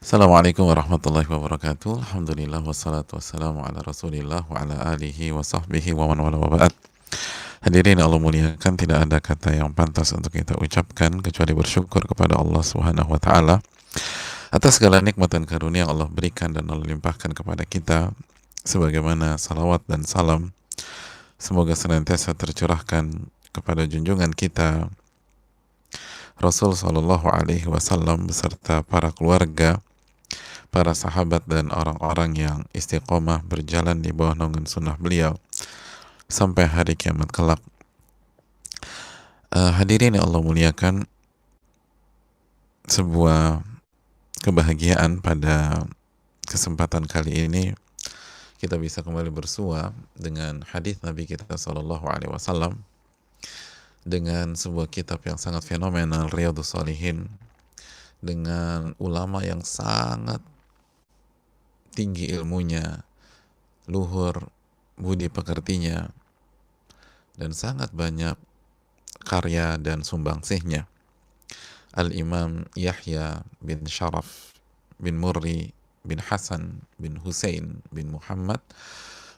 Assalamualaikum warahmatullahi wabarakatuh. Alhamdulillah wassalatu wassalamu ala Rasulillah wa ala alihi wa sahbihi wa man wala wa ba'd. Hadirin Allah muliakan, tidak ada kata yang pantas untuk kita ucapkan kecuali bersyukur kepada Allah Subhanahu wa taala atas segala nikmat dan karunia yang Allah berikan dan Allah limpahkan kepada kita, sebagaimana salawat dan salam semoga senantiasa tercurahkan kepada junjungan kita Rasul sallallahu alaihi wasallam beserta para keluarga, para sahabat dan orang-orang yang istiqomah berjalan di bawah naungan sunnah beliau sampai hari kiamat kelak. Hadirin yang Allah muliakan, sebuah kebahagiaan pada kesempatan kali ini kita bisa kembali bersua dengan hadis Nabi kita Shallallahu Alaihi Wasallam, dengan sebuah kitab yang sangat fenomenal, Riyadhus Shalihin, dengan ulama yang sangat tinggi ilmunya, luhur budi pekertinya, dan sangat banyak karya dan sumbangsihnya. Al-Imam Yahya bin Sharaf bin Murri bin Hasan bin Husain bin Muhammad,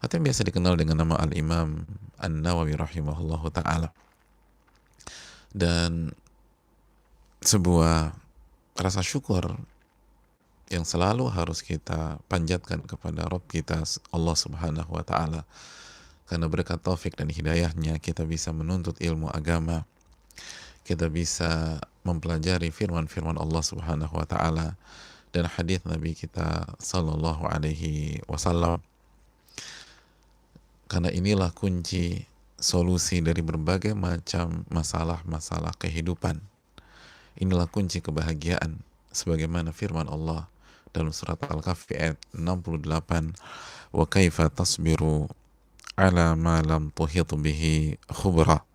atau yang biasa dikenal dengan nama Al-Imam An-Nawawi rahimahullahu ta'ala. Dan sebuah rasa syukur yang selalu harus kita panjatkan kepada Rabb kita Allah Subhanahu wa ta'ala, karena berkat taufik dan hidayahnya kita bisa menuntut ilmu agama, kita bisa mempelajari firman-firman Allah Subhanahu wa ta'ala dan hadis Nabi kita Sallallahu Alaihi Wasallam, karena inilah kunci solusi dari berbagai macam masalah-masalah kehidupan. Inilah kunci kebahagiaan, sebagaimana firman Allah dalam surat Al-Kahfi ayat 68, wa kaifa tasbiru ala ma lam tuhit bihi khubra.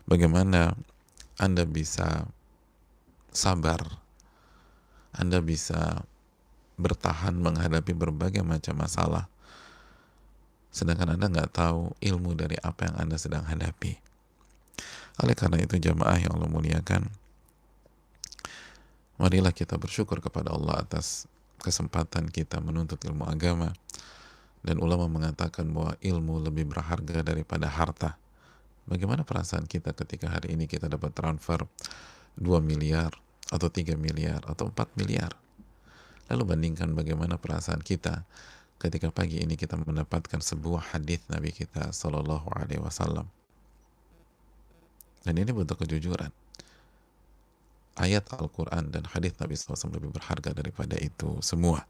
Bagaimana Anda bisa sabar, Anda bisa bertahan menghadapi berbagai macam masalah, sedangkan Anda nggak tahu ilmu dari apa yang Anda sedang hadapi. Oleh karena itu, jamaah yang Allah muliakan, marilah kita bersyukur kepada Allah atas kesempatan kita menuntut ilmu agama. Dan ulama mengatakan bahwa ilmu lebih berharga daripada harta. Bagaimana perasaan kita ketika hari ini kita dapat transfer 2 miliar atau 3 miliar atau 4 miliar? Lalu bandingkan bagaimana perasaan kita ketika pagi ini kita mendapatkan sebuah hadis Nabi kita Sallallahu Alaihi Wasallam. Dan ini butuh kejujuran. Ayat Al-Quran dan hadis Nabi SAW lebih berharga daripada itu semua.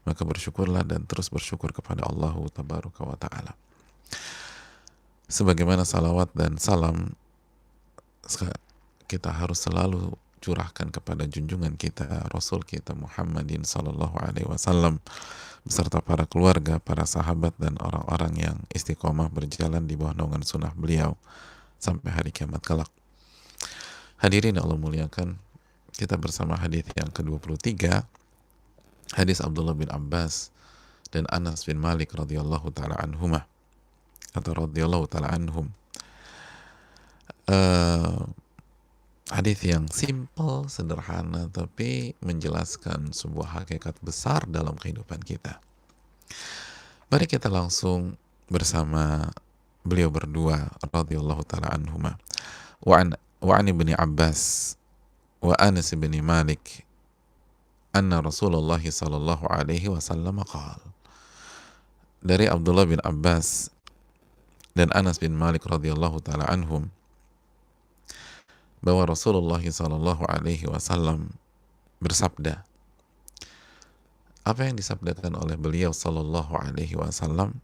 Maka bersyukurlah dan terus bersyukur kepada Allah Tabaraka wa Ta'ala. Sebagaimana salawat dan salam kita harus selalu curahkan kepada junjungan kita, Rasul kita Muhammadin Sallallahu Alaihi Wasallam, beserta para keluarga, para sahabat dan orang-orang yang istiqomah berjalan di bawah naungan sunnah beliau sampai hari kiamat kelak. Hadirin Allah muliakan, kita bersama hadis yang ke-23, hadis Abdullah bin Abbas dan Anas bin Malik radhiyallahu taala anhumah atau radhiyallahu taala anhum. Hadis yang simple, sederhana, tapi menjelaskan sebuah hakikat besar dalam kehidupan kita. Mari kita langsung bersama beliau berdua radhiyallahu taala anhumah. Wa an ibni Abbas wa Anas bin Malik anna Rasulullah sallallahu alaihi wasallam qala. Dari Abdullah bin Abbas dan Anas bin Malik radhiyallahu taala anhum, bahwa Rasulullah sallallahu alaihi wasallam bersabda. Apa yang disabdakan oleh beliau sallallahu alaihi wasallam?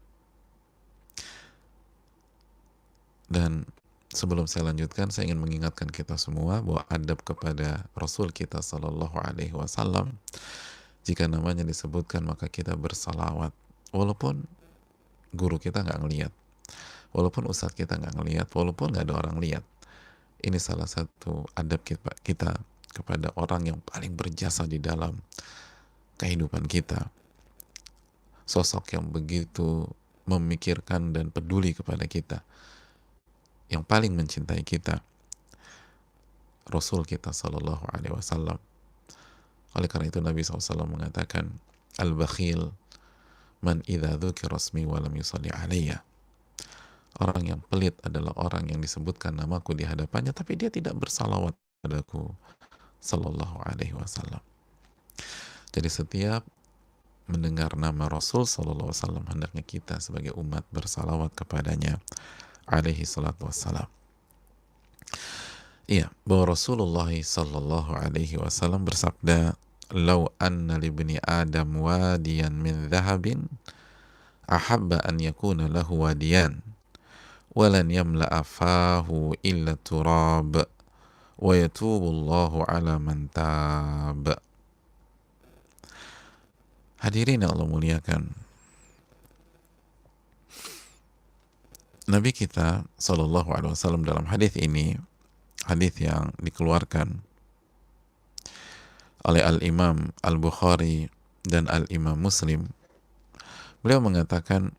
Dan sebelum saya lanjutkan, saya ingin mengingatkan kita semua bahwa adab kepada Rasul kita Sallallahu Alaihi Wasallam, jika namanya disebutkan maka kita bersalawat, walaupun guru kita nggak ngelihat, walaupun ustadz kita nggak ngelihat, walaupun nggak ada orang lihat. Ini salah satu adab kita kepada orang yang paling berjasa di dalam kehidupan kita, sosok yang begitu memikirkan dan peduli kepada kita, yang paling mencintai kita, Rasul kita Sallallahu Alaihi Wasallam. Oleh karena itu Nabi SAW mengatakan, al-bakhil man idza dzukira ismi wa lam yusalli alayya. Orang yang pelit adalah orang yang disebutkan namaku di hadapannya tapi dia tidak bersalawat padaku sallallahu alaihi wasallam. Jadi setiap mendengar nama Rasul sallallahu alaihi wasallam hendaknya kita sebagai umat bersalawat kepadanya alaihi salatu wassalam. Iya, bahwa Rasulullah sallallahu alaihi wasallam bersabda, "Lau anna libni Adam wadiyan min dhahabin ahabba an yakuna lahu wadiyan walan yamla'a fahu illa turab wa yatubu Allahu ala man tab." Hadirin yang Allah muliakan, Nabi kita sallallahu alaihi wasallam dalam hadis ini, hadis yang dikeluarkan oleh Al-Imam Al-Bukhari dan Al-Imam Muslim, beliau mengatakan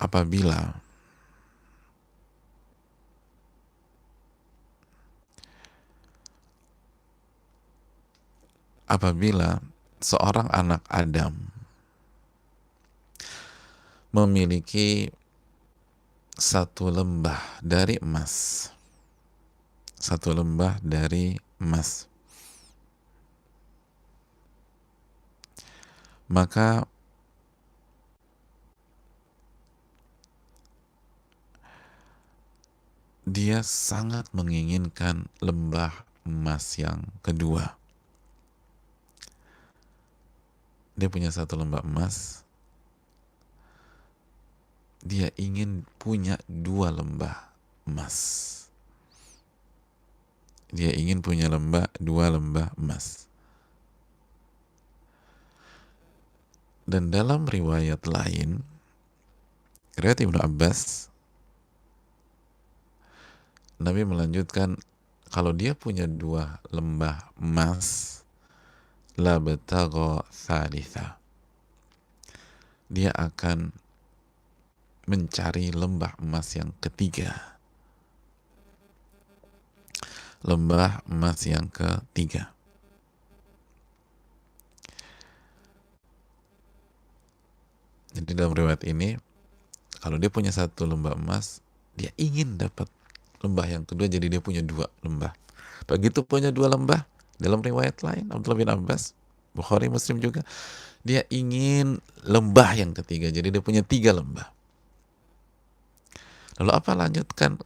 apabila seorang anak Adam memiliki satu lembah dari emas, maka dia sangat menginginkan lembah emas yang kedua. Dia punya satu lembah emas, dia ingin punya dua lembah emas. Dia ingin punya dua lembah emas. Dan dalam riwayat lain, riwayat Ibnu Abbas, Nabi melanjutkan, kalau dia punya dua lembah emas, la batagha thalitha, dia akan mencari lembah emas yang ketiga. Lembah emas yang ketiga. Jadi dalam riwayat ini, kalau dia punya satu lembah emas, dia ingin dapat lembah yang kedua, jadi dia punya dua lembah. Begitu punya dua lembah, dalam riwayat lain, Abdullah bin Abbas, Bukhari Muslim juga, dia ingin lembah yang ketiga, jadi dia punya tiga lembah. Lalu apa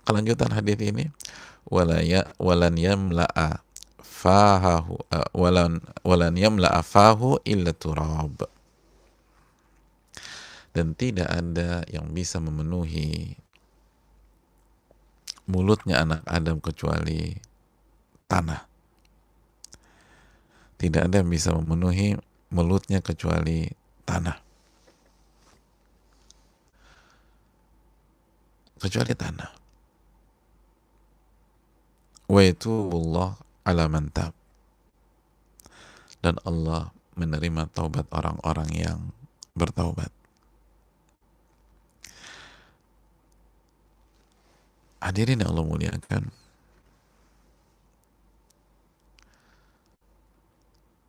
kelanjutan hadis ini? Walan yamla'a fahu illa turab. Dan tidak ada yang bisa memenuhi mulutnya anak Adam kecuali tanah. Tidak ada yang bisa memenuhi mulutnya kecuali tanah. Wa yatubullah ala man tab. Dan Allah menerima taubat orang-orang yang bertaubat. Hadirin yang Allah muliakan,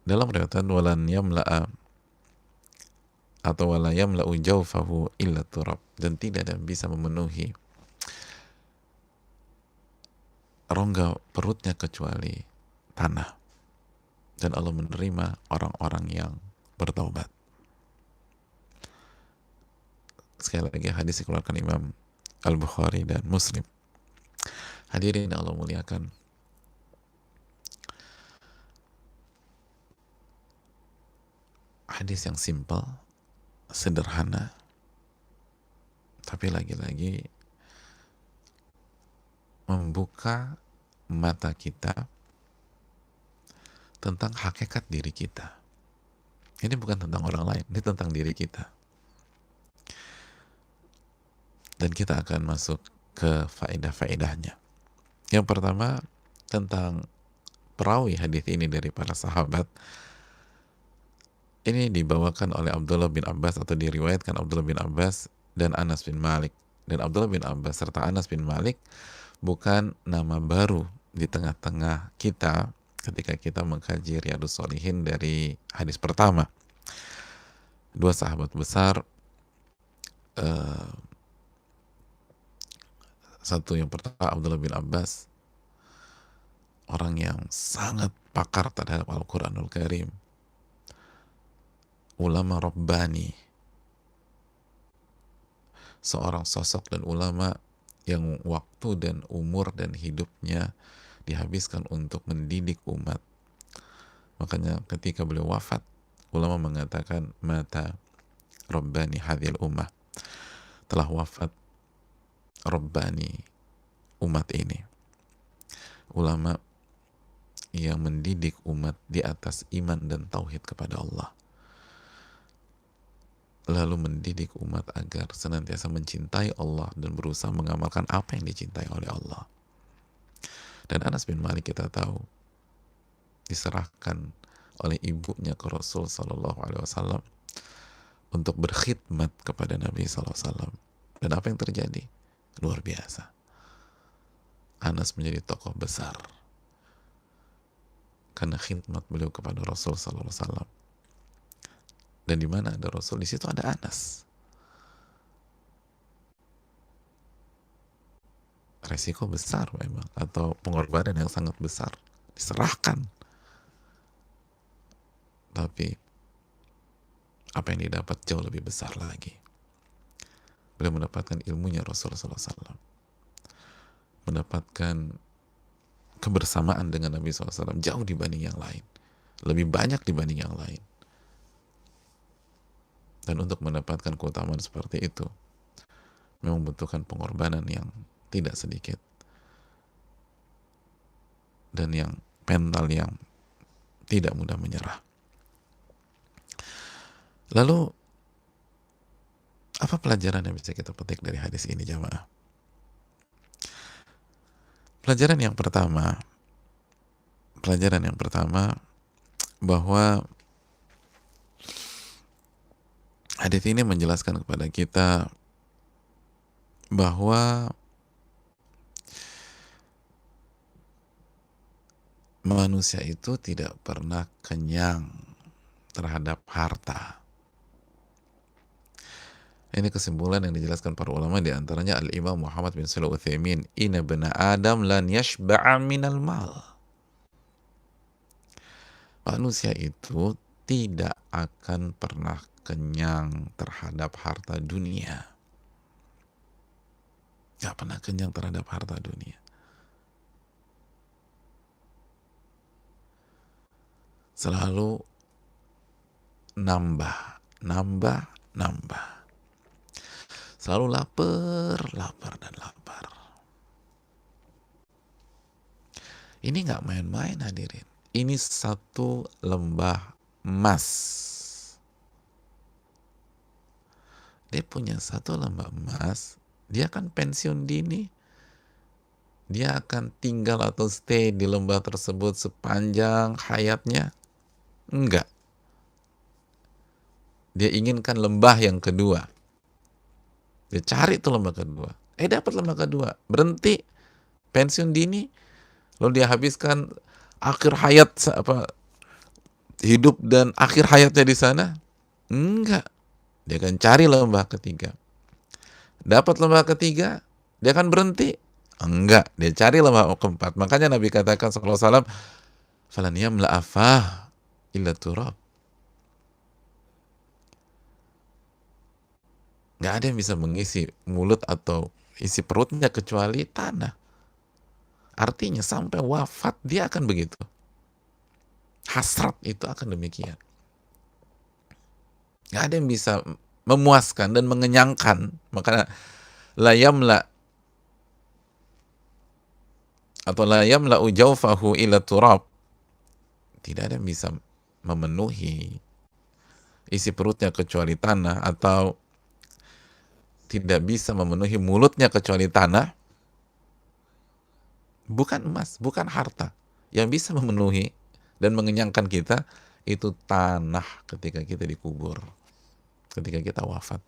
dalam riwayat walan yamla'a atau wala yamla'u jawfahu illa turab, dan tidak ada yang bisa memenuhi rongga perutnya kecuali tanah. Dan Allah menerima orang-orang yang bertaubat. Sekali lagi, hadis dikeluarkan Imam Al-Bukhari dan Muslim. Hadirin Allah muliakan, hadis yang simpel, sederhana, tapi lagi-lagi membuka mata kita tentang hakikat diri kita. Ini bukan tentang orang lain, ini tentang diri kita. Dan kita akan masuk ke faedah-faedahnya. Yang pertama, tentang perawi hadis ini dari para sahabat. Ini dibawakan oleh Abdullah bin Abbas, atau diriwayatkan Abdullah bin Abbas dan Anas bin Malik. Dan Abdullah bin Abbas serta Anas bin Malik bukan nama baru di tengah-tengah kita, ketika kita mengkaji Riyadhus Shalihin dari hadis pertama. Dua sahabat besar, eh, satu yang pertama Abdullah bin Abbas, orang yang sangat pakar terhadap Al-Quranul Karim, ulama Rabbani, seorang sosok dan ulama yang waktu dan umur dan hidupnya dihabiskan untuk mendidik umat. Makanya ketika beliau wafat, ulama mengatakan mata Rabbani hadhil ummah, telah wafat Rabbani umat ini, ulama yang mendidik umat di atas iman dan tauhid kepada Allah, lalu mendidik umat agar senantiasa mencintai Allah dan berusaha mengamalkan apa yang dicintai oleh Allah. Dan Anas bin Malik kita tahu diserahkan oleh ibunya ke Rasul Sallallahu Alaihi Wasallam untuk berkhidmat kepada Nabi Sallallahu Alaihi Wasallam. Dan apa yang terjadi? Luar biasa. Anas menjadi tokoh besar karena khidmat beliau kepada Rasul Sallallahu Alaihi Wasallam. Dan di mana ada Rasul, di situ ada Anas. Resiko besar memang, atau pengorbanan yang sangat besar, diserahkan. Tapi apa yang didapat jauh lebih besar lagi. Beliau mendapatkan ilmunya Rasul Sallallahu Alaihi Wasallam, mendapatkan kebersamaan dengan Nabi SAW jauh dibanding yang lain, lebih banyak dibanding yang lain. Dan untuk mendapatkan keutamaan seperti itu memang membutuhkan pengorbanan yang tidak sedikit dan yang mental yang tidak mudah menyerah. Lalu apa pelajaran yang bisa kita petik dari hadis ini, jamaah? Pelajaran yang pertama bahwa hadis ini menjelaskan kepada kita bahwa manusia itu tidak pernah kenyang terhadap harta. Ini kesimpulan yang dijelaskan para ulama, di antaranya Al-Imam Muhammad bin Shalih Al-Utsaimin, inna bani Adam lan yashba'a minal mal. Manusia itu tidak akan pernah kenyang terhadap harta dunia. Gak pernah kenyang terhadap harta dunia. Selalu nambah. Selalu lapar dan lapar. Ini gak main-main, hadirin. Ini satu lembah emas. Dia punya satu lembah emas. Dia akan pensiun dini. Dia akan tinggal atau stay di lembah tersebut sepanjang hayatnya? Enggak. Dia inginkan lembah yang kedua. Dia cari tuh lembah kedua. Dapat lembah kedua. Berhenti. Pensiun dini. Lalu dia habiskan akhir hayat, hidup dan akhir hayatnya di sana? Enggak. Dia akan cari lembah ketiga. Dapat lembah ketiga, dia akan berhenti? Enggak. Dia cari lembah keempat. Makanya Nabi katakan sallallahu alaihi wasallam, "Falan yamla afah illa turab." Nggak ada yang bisa mengisi mulut atau isi perutnya kecuali tanah. Artinya sampai wafat dia akan begitu. Hasrat itu akan demikian. Nggak ada yang bisa memuaskan dan mengenyangkan. Makanya la yamla atau la yamla ujawfahu ila turab. Tidak ada yang bisa memenuhi isi perutnya kecuali tanah, atau tidak bisa memenuhi mulutnya kecuali tanah. Bukan emas, bukan harta. Yang bisa memenuhi dan mengenyangkan kita itu tanah ketika kita dikubur, ketika kita wafat.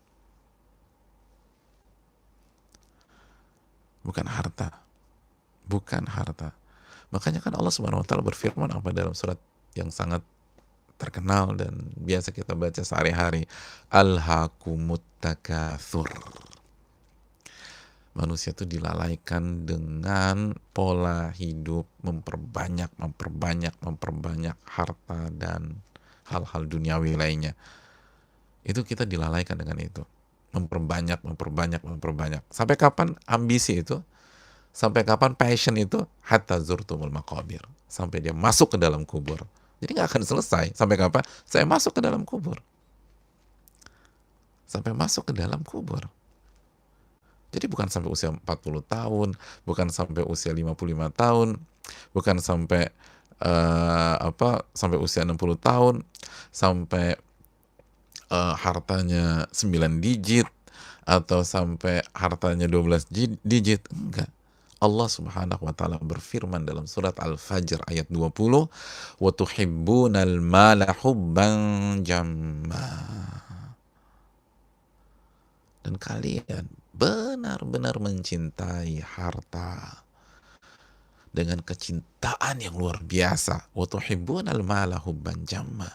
Bukan harta. Bukan harta. Makanya kan Allah Subhanahu wa taala berfirman apa dalam surat yang sangat terkenal dan biasa kita baca sehari-hari, Alhaakumut takatsur. Manusia itu dilalaikan dengan pola hidup memperbanyak harta dan hal-hal duniawi lainnya. Itu kita dilalaikan dengan itu. Memperbanyak. Sampai kapan ambisi itu? Sampai kapan passion itu? Hatta zurtumul maqabir. Sampai dia masuk ke dalam kubur. Jadi nggak akan selesai. Sampai kapan? Saya masuk ke dalam kubur. Sampai masuk ke dalam kubur. Jadi bukan sampai usia 40 tahun, bukan sampai usia 55 tahun, bukan sampai sampai usia 60 tahun, sampai hartanya 9 digit, atau sampai hartanya 12 digit. Enggak. Allah Subhanahu wa taala berfirman dalam surat Al-Fajr ayat 20, "Wa tuhibbunal mala hubban jamma." Dan kalian benar-benar mencintai harta dengan kecintaan yang luar biasa. Wa tuhibbunal mala hubban jamma.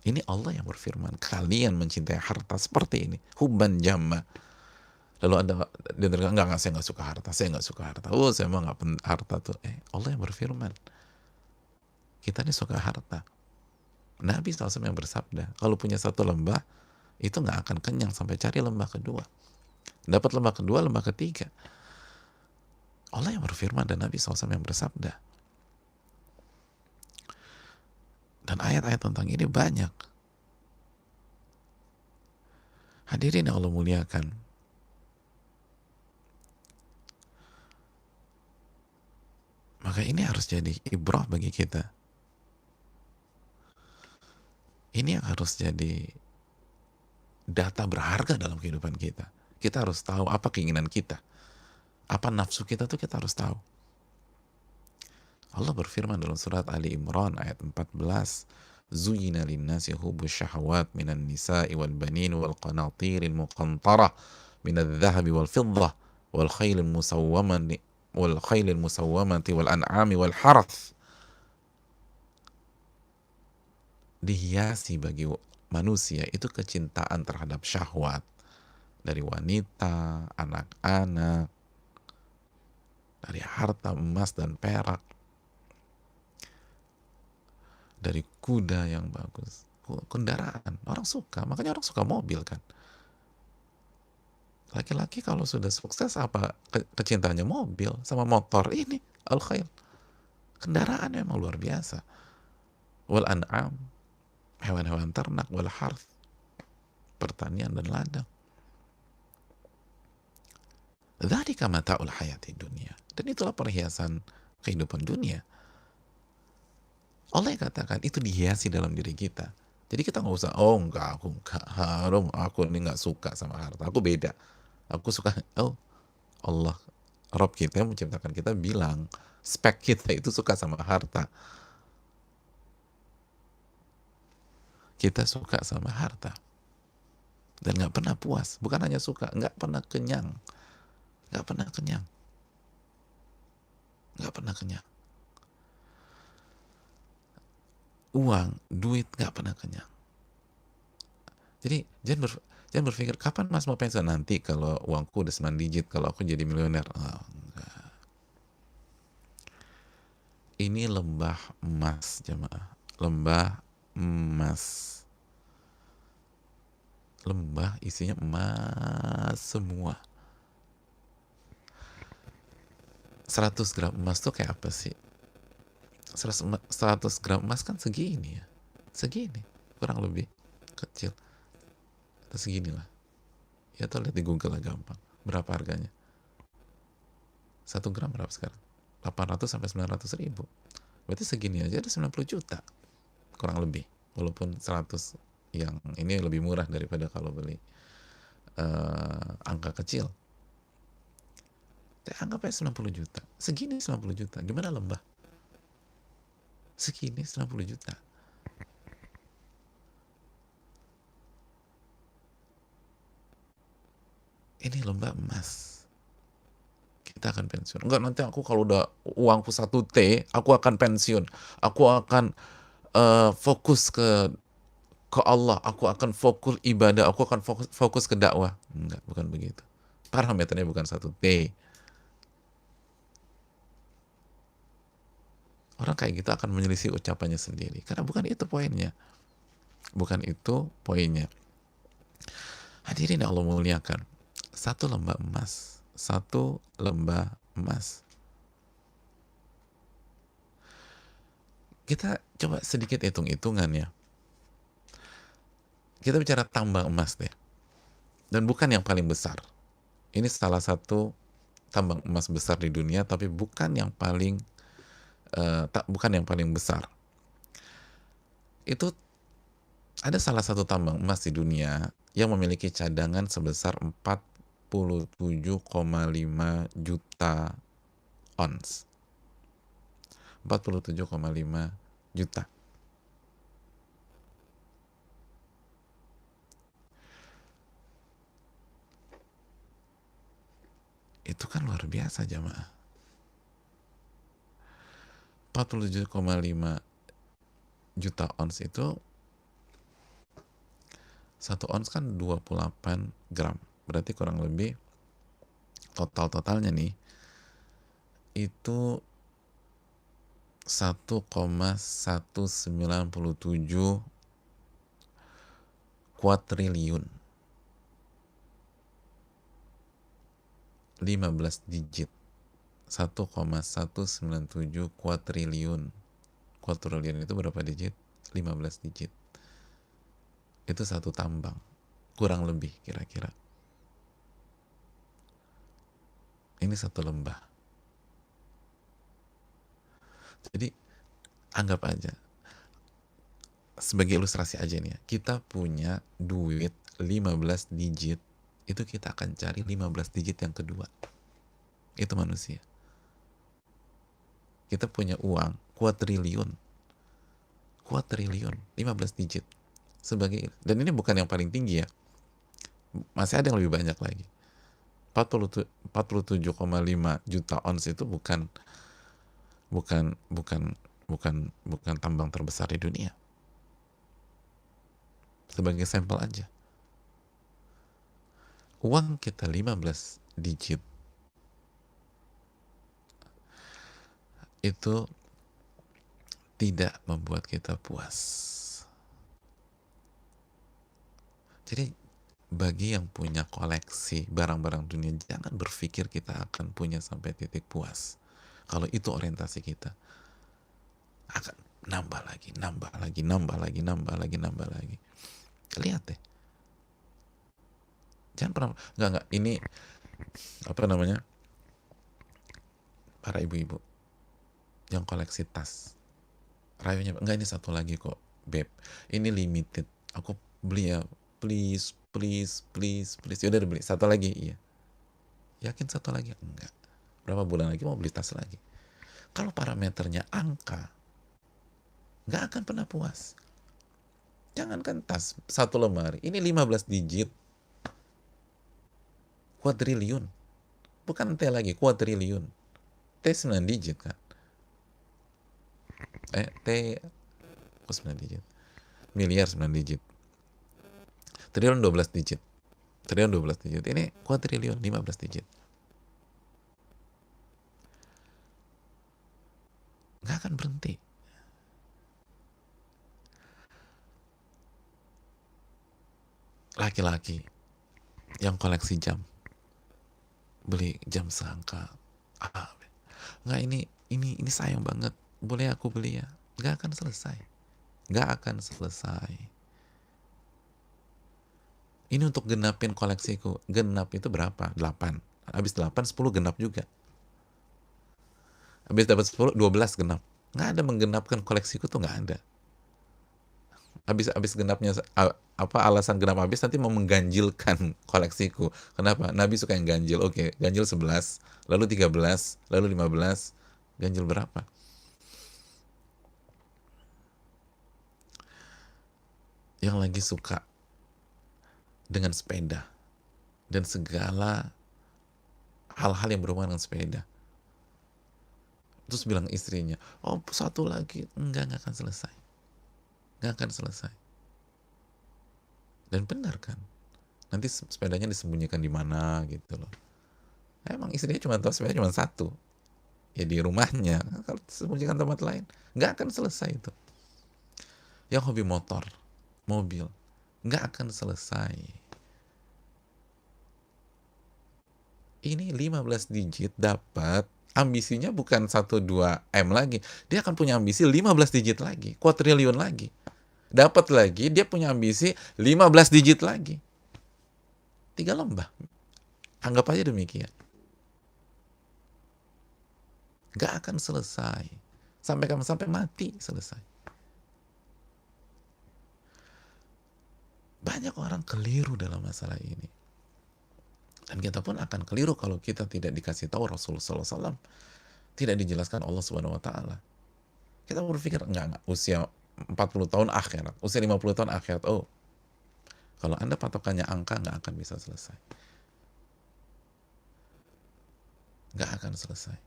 Ini Allah yang berfirman, kalian mencintai harta seperti ini, hubban jamma. Lalu ada dia bilang, enggak, saya nggak suka harta, saya nggak suka harta. Oh, saya mah nggak harta tuh. Allah yang berfirman, kita ini suka harta. Nabi SAW yang bersabda, kalau punya satu lembah, itu nggak akan kenyang sampai cari lembah kedua. Dapat lembah kedua, lembah ketiga. Allah yang berfirman dan Nabi SAW yang bersabda. Dan ayat-ayat tentang ini banyak. Hadirin yang Allah muliakan. Maka ini harus jadi ibrah bagi kita. Ini yang harus jadi data berharga dalam kehidupan kita. Kita harus tahu apa keinginan kita. Apa nafsu kita tuh kita harus tahu. Allah berfirman dalam surat Ali Imran ayat 14, Zuyina linnasi hubbus syahawat minan nisa'i wal banin wal qanatiril muqantarah minadh dhahabi wal fiddah wal khailil musawwamati wal an'ami wal harath. Dihiasi bagi manusia itu kecintaan terhadap syahwat dari wanita, anak-anak, dari harta emas dan perak, dari kuda yang bagus, kendaraan. Orang suka, makanya orang suka mobil kan. Laki-laki kalau sudah sukses apa kecintaannya? Mobil sama motor. Ini al-khair, kendaraan memang luar biasa. Wal an'am, hewan-hewan ternak, wal harth, pertanian dan ladang. Dzalika mata'ul hayati dunia. Dan itulah perhiasan kehidupan dunia. Allah yang katakan itu dihiasi dalam diri kita. Jadi kita nggak usah, oh enggak, aku enggak harum, aku ini nggak suka sama harta, aku beda. Aku suka, oh Allah, Rob kita yang menciptakan kita bilang, spek kita itu suka sama harta. Kita suka sama harta. Dan nggak pernah puas. Bukan hanya suka, nggak pernah kenyang. Nggak pernah kenyang. Nggak pernah kenyang. Uang, duit nggak pernah kenyang. Jadi jangan berpikir kapan mas mau pensiun, nanti kalau uangku udah 9 digit, kalau aku jadi miliuner. Oh, enggak. Ini lembah emas jemaah, lembah emas, lembah isinya emas semua. 100 gram emas tuh kayak apa sih? 100 gram emas kan segini ya, segini kurang lebih kecil, atau segini lah ya, atau lihat di Google lah gampang. Berapa harganya? 1 gram berapa sekarang? 800 sampai 900 ribu. Berarti segini aja ada 90 juta kurang lebih, walaupun 100 yang ini lebih murah daripada kalau beli angka kecil. Anggap aja 90 juta, segini 90 juta, gimana lembah? Segini 90 juta. Ini lembah emas. kita akan pensiun. Enggak, nanti aku kalau udah uangku 1 T, aku akan pensiun. Aku akan fokus ke Allah, aku akan fokus ibadah, aku akan fokus ke dakwah. Enggak, bukan begitu. Parameternya bukan 1 T. Orang kayak gitu akan menyelisih ucapannya sendiri. Karena bukan itu poinnya. Bukan itu poinnya. Hadirin yang Allah muliakan. Satu lembah emas. Satu lembah emas. Kita coba sedikit hitung-hitungan ya. Kita bicara tambang emas deh. Dan bukan yang paling besar. Ini salah satu tambang emas besar di dunia, tapi bukan yang paling bukan yang paling besar. Itu ada salah satu tambang emas di dunia yang memiliki cadangan sebesar 47,5 juta ons. 47,5 juta. Itu kan luar biasa jamaah. 47,5 juta ons itu, 1 ons kan 28 gram. Berarti kurang lebih totalnya nih itu 1,197 kuadriliun. 15 digit. 1,197 kuadriliun. Kuadriliun itu berapa digit? 15 digit. Itu satu tambang. Kurang lebih kira-kira. Ini satu lembah. Jadi anggap aja, sebagai ilustrasi aja nih ya, kita punya duit 15 digit, itu kita akan cari 15 digit yang kedua. Itu manusia. Kita punya uang kuadriliun, 15 digit. Dan ini bukan yang paling tinggi ya, masih ada yang lebih banyak lagi. 47,5 juta ons itu bukan tambang terbesar di dunia. Sebagai sampel aja. Uang kita 15 digit itu tidak membuat kita puas. Jadi bagi yang punya koleksi barang-barang dunia, jangan berpikir kita akan punya sampai titik puas. Kalau itu orientasi kita, akan nambah lagi. Lihat deh. Jangan pernah, enggak, ini apa namanya, para ibu-ibu yang koleksi tas, rayunya, enggak, ini satu lagi kok, beb, ini limited, aku beli ya, please. Ya udah beli satu lagi. Iya, yakin satu lagi? Enggak. Berapa bulan lagi mau beli tas lagi? Kalau parameternya angka, nggak akan pernah puas. Jangankan tas, satu lemari, ini 15 digit, kuadriliun, bukan T lagi, kuadriliun. T 9 digit kan, T 9 digit, miliar 9 digit, triliun 12 digit, ini kuadriliun 15 digit. Nggak akan berhenti. Laki-laki yang koleksi jam, beli jam seangka nggak, ini sayang banget, boleh aku beli ya? Nggak akan selesai. Ini untuk genapin koleksiku. Genap itu berapa? 8. Habis 8, 10 genap juga. Habis dapat 10, 12 genap. Nggak ada menggenapkan koleksiku tuh, nggak ada. Habis genapnya alasan genap habis nanti mau mengganjilkan koleksiku. Kenapa? Nabi suka yang ganjil. Oke, ganjil 11, lalu 13, lalu 15. Ganjil berapa? Yang lagi suka dengan sepeda dan segala hal-hal yang berhubungan dengan sepeda. Terus bilang istrinya, oh satu lagi, nggak akan selesai. Nggak akan selesai. Dan benar kan? Nanti sepedanya disembunyikan di mana gitu loh. Emang istrinya cuma tahu sepeda cuma satu. Ya di rumahnya. Kalau disembunyikan tempat lain, nggak akan selesai itu. Yang hobi motor, mobil, nggak akan selesai. Ini 15 digit dapat, ambisinya bukan 1-2 M lagi. Dia akan punya ambisi 15 digit lagi, kuadriliun lagi. Dapat lagi, dia punya ambisi 15 digit lagi. 3 lembah. Anggap aja demikian. Nggak akan selesai. Sampai mati selesai. Banyak orang keliru dalam masalah ini. Dan kita pun akan keliru kalau kita tidak dikasih tahu Rasulullah SAW. Tidak dijelaskan Allah Subhanahu Wa Taala. Kita berpikir enggak, usia 40 tahun akhirat, usia 50 tahun akhirat. Oh, kalau Anda patokannya angka, nggak akan bisa selesai. Nggak akan selesai.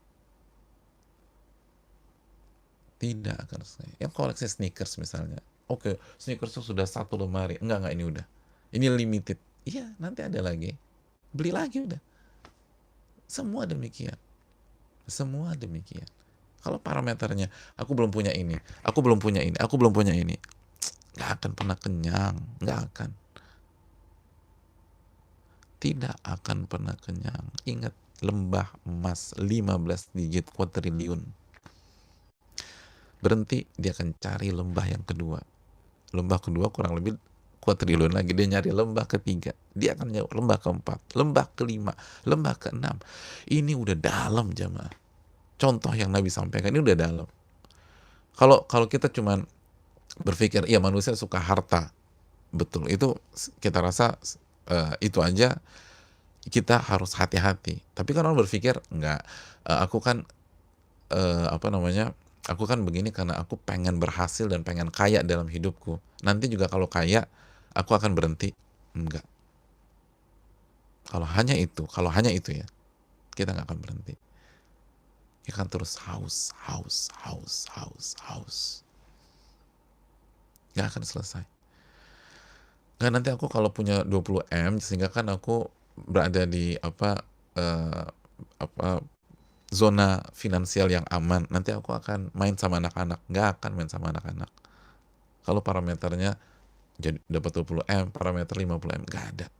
Tidak akan selesai. Yang koleksi sneakers misalnya. Oke, sneakers sudah 1 lemari. Enggak, ini udah. Ini limited. Iya, nanti ada lagi. Beli lagi udah. Semua demikian. Semua demikian. Kalau parameternya, aku belum punya ini, aku belum punya ini, aku belum punya ini, nggak akan pernah kenyang. Nggak akan. Tidak akan pernah kenyang. Ingat, lembah emas 15 digit kuadriliun. Berhenti, dia akan cari lembah yang kedua. Lembah kedua kurang lebih kuadriliun lagi, dia nyari lembah ketiga, dia akan nyari lembah keempat, lembah kelima, lembah keenam. Ini udah dalam jamaah. Contoh yang Nabi sampaikan ini udah dalam. Kalau kita cuman berpikir ya manusia suka harta, betul, itu kita rasa itu aja kita harus hati-hati. Tapi kan orang berpikir enggak, aku kan aku kan begini karena aku pengen berhasil dan pengen kaya dalam hidupku. Nanti juga kalau kaya, aku akan berhenti. Enggak. Kalau hanya itu ya, kita nggak akan berhenti. Kita akan terus haus. Nggak akan selesai. Nggak, nanti aku kalau punya 20 M, sehingga kan aku berada di eh, zona finansial yang aman, nanti aku akan main sama anak-anak. Nggak akan main sama anak-anak. Kalau parameternya jadi dapat 20 M, parameter 50 M, nggak ada.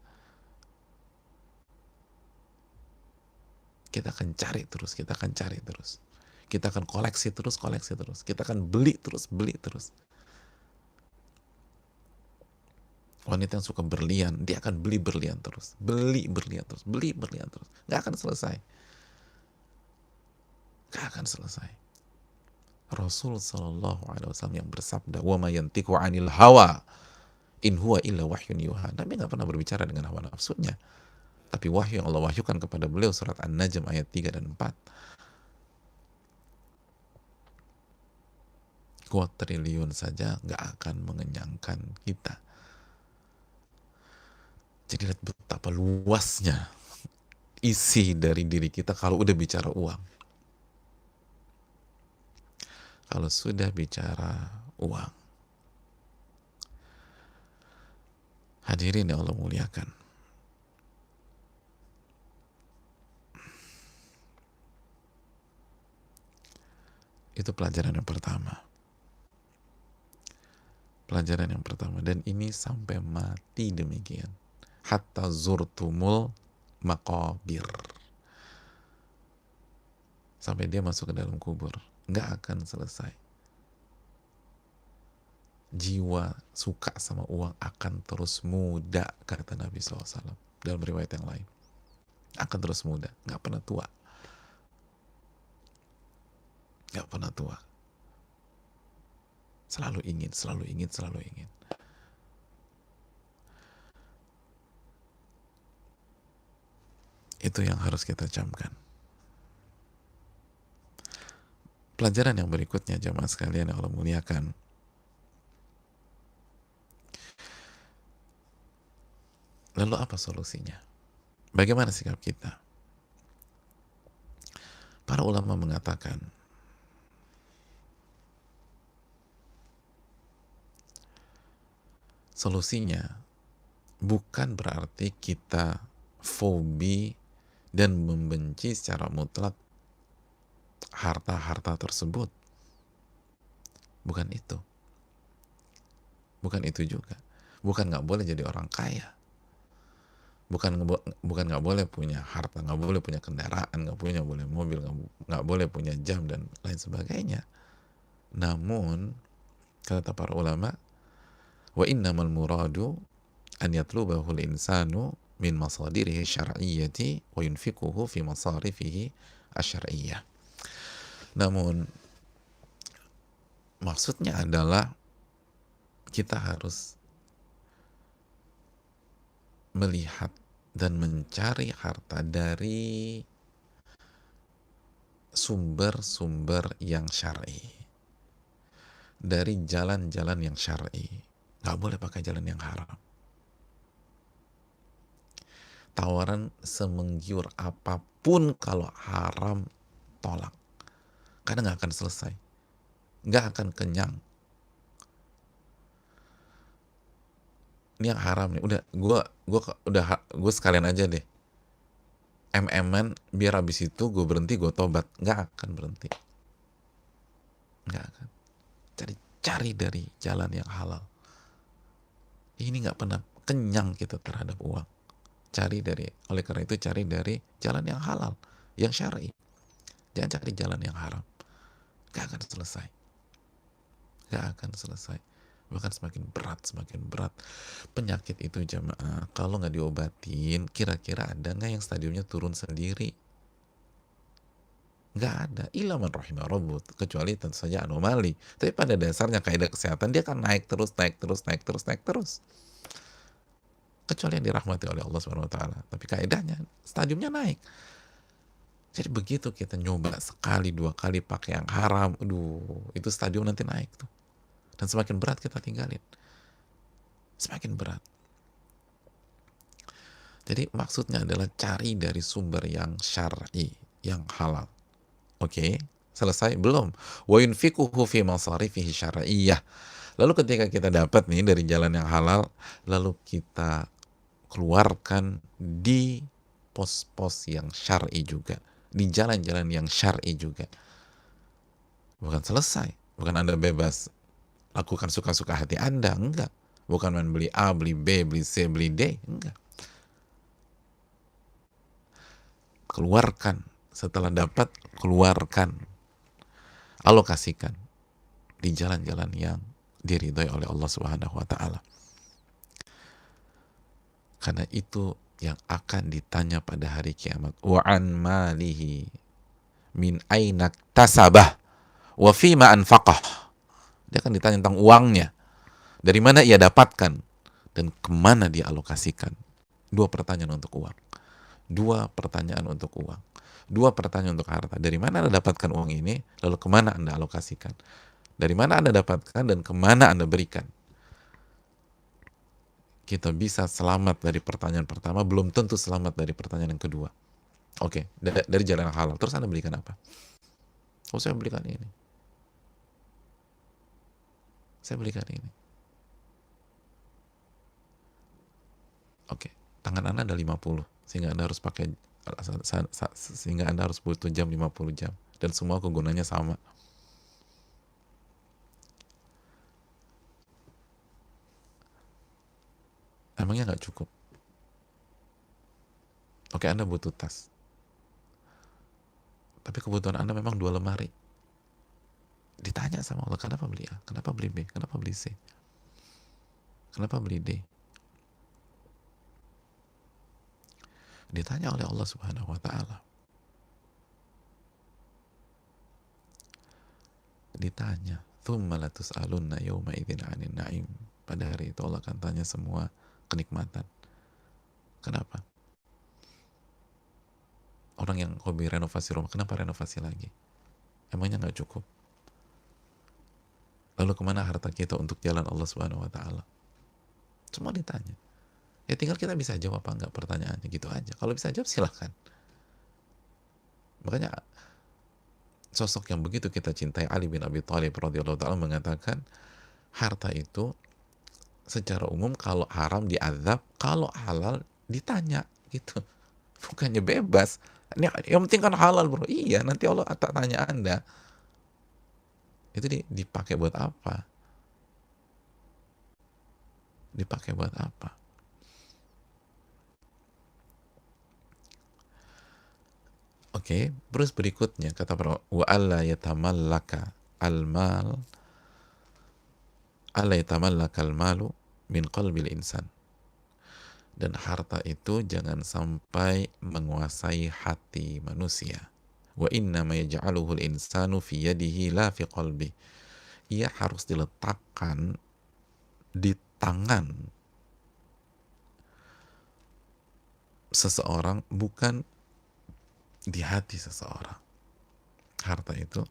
Kita akan cari terus. Kita akan koleksi terus. Kita akan beli terus. Wanita yang suka berlian, dia akan beli berlian terus. Nggak akan selesai. Rasul Shallallahu Alaihi Wasallam yang bersabda, "Wa ma yantiqu 'anil hawa in huwa illa wahyun yuha." Nabi nggak pernah berbicara dengan hawa nafsunya, tapi wahyu yang Allah wahyukan kepada beliau, surat An-Najm ayat 3 dan 4. Kuadriliun saja nggak akan mengenyangkan kita. Jadi lihat betapa luasnya isi dari diri kita kalau udah bicara uang. Kalau sudah bicara uang. Hadirin yang Allah muliakan. Itu pelajaran yang pertama. Dan ini sampai mati demikian. Hatta zurtumul maqabir. Sampai dia masuk ke dalam kubur. Nggak akan selesai. Jiwa suka sama uang akan terus muda, kata Nabi SAW dalam riwayat yang lain. Akan terus muda, nggak pernah tua. Selalu ingin. Itu yang harus kita camkan. Pelajaran yang berikutnya, jamaah sekalian yang Allah muliakan. Lalu apa solusinya? Bagaimana sikap kita? Para ulama mengatakan solusinya bukan berarti kita fobi dan membenci secara mutlak harta-harta tersebut. Bukan itu. Bukan itu juga. Bukan nggak boleh jadi orang kaya. Bukan nggak boleh punya harta, nggak boleh punya kendaraan, boleh mobil, nggak boleh punya jam dan lain sebagainya. Namun kata para ulama, wa innamal muradu an yatlubahul insanu min masadirihi syar'iyyati wa yunfikuhu fi masarifihi asyar'iyyah. Namun maksudnya adalah kita harus melihat dan mencari harta dari sumber-sumber yang syar'i, dari jalan-jalan yang syar'i. Nggak boleh pakai jalan yang haram. Tawaran semenggiur apapun kalau haram, tolak. Karena nggak akan selesai, nggak akan kenyang. Ini yang haram nih, gue sekalian aja deh MM-an biar abis itu gue berhenti, gue tobat. Nggak akan berhenti, nggak akan. Cari dari jalan yang halal. Ini nggak pernah kenyang kita terhadap uang. Oleh karena itu cari dari jalan yang halal, yang syar'i. Jangan cari jalan yang haram. Nggak akan selesai, nggak akan selesai. Bahkan semakin berat. Penyakit itu jamaah, kalau nggak diobatin, kira-kira ada nggak yang stadiumnya turun sendiri? Nggak ada. Illa man rahimah rabbut, kecuali tentu saja anomali. Tapi pada dasarnya kaidah kesehatan dia akan naik terus. Kecuali yang dirahmati oleh Allah Subhanahu wa taala. Tapi kaidahnya stadiumnya naik. Jadi begitu kita nyoba sekali, dua kali pakai yang haram, itu stadium nanti naik tuh. Dan semakin berat kita tinggalin. Semakin berat. Jadi maksudnya adalah cari dari sumber yang syar'i, yang halal. Oke, selesai? Belum. Wa yunfikuhu fi masarifihi syar'iyyah. Lalu ketika kita dapat nih dari jalan yang halal, lalu kita keluarkan di pos-pos yang syar'i juga, di jalan-jalan yang syar'i juga. Bukan selesai, bukan Anda bebas lakukan suka-suka hati Anda, enggak. Bukan main beli A, beli B, beli C, beli D, enggak. Keluarkan, setelah dapat, keluarkan, alokasikan di jalan-jalan yang diridhai oleh Allah Subhanahu wa taala. Karena itu yang akan ditanya pada hari kiamat. Wa an malihi min aina tasabah wa fima anfaqah. Dia akan ditanya tentang uangnya. Dari mana ia dapatkan dan kemana dia alokasikan. Dua pertanyaan untuk uang. Dua pertanyaan untuk harta. Dari mana Anda dapatkan uang ini, lalu kemana Anda alokasikan. Dari mana Anda dapatkan dan kemana Anda berikan. Kita bisa selamat dari pertanyaan pertama, belum tentu selamat dari pertanyaan yang kedua. Oke, dari jalan yang halal. Terus Anda berikan apa? Oh, saya berikan ini. Saya berikan ini. Oke, tangan Anda ada 50, sehingga Anda harus butuh jam 50 jam. Dan semua kegunaannya sama. Emangnya nggak cukup? Oke, Anda butuh tas. Tapi kebutuhan Anda memang 2 lemari. Ditanya sama Allah, kenapa beli A? Kenapa beli B? Kenapa beli C? Kenapa beli D? Ditanya oleh Allah Subhanahu wa taala. Ditanya, "Tsumma latus'alunna yawma idzin 'anil na'im." Pada hari itu Allah akan tanya semua kenikmatan. Kenapa? Orang yang hobi renovasi rumah, kenapa renovasi lagi? Emangnya nggak cukup? Lalu kemana harta kita untuk jalan Allah Subhanahu wa taala? Semua ditanya. Ya tinggal kita bisa jawab apa enggak pertanyaannya, gitu aja. Kalau bisa jawab silahkan. Makanya sosok yang begitu kita cintai, Ali bin Abi Thalib radhiyallahu ta'ala, mengatakan harta itu secara umum kalau haram diazab, kalau halal ditanya gitu. Bukannya bebas. Yang penting kan halal bro. Iya, nanti Allah tanya Anda. Itu dipakai buat apa? Dipakai buat apa? Oke, terus berikutnya kata para wa alla yatamallaka al-mal alla yatamallaka al-malu min qalbil insan. Dan harta itu jangan sampai menguasai hati manusia. Wa inna ma yaj'aluhu al-insanu fi yadihi la fi qalbi. Ia harus diletakkan di tangan seseorang, bukan di hati seseorang. Harta itu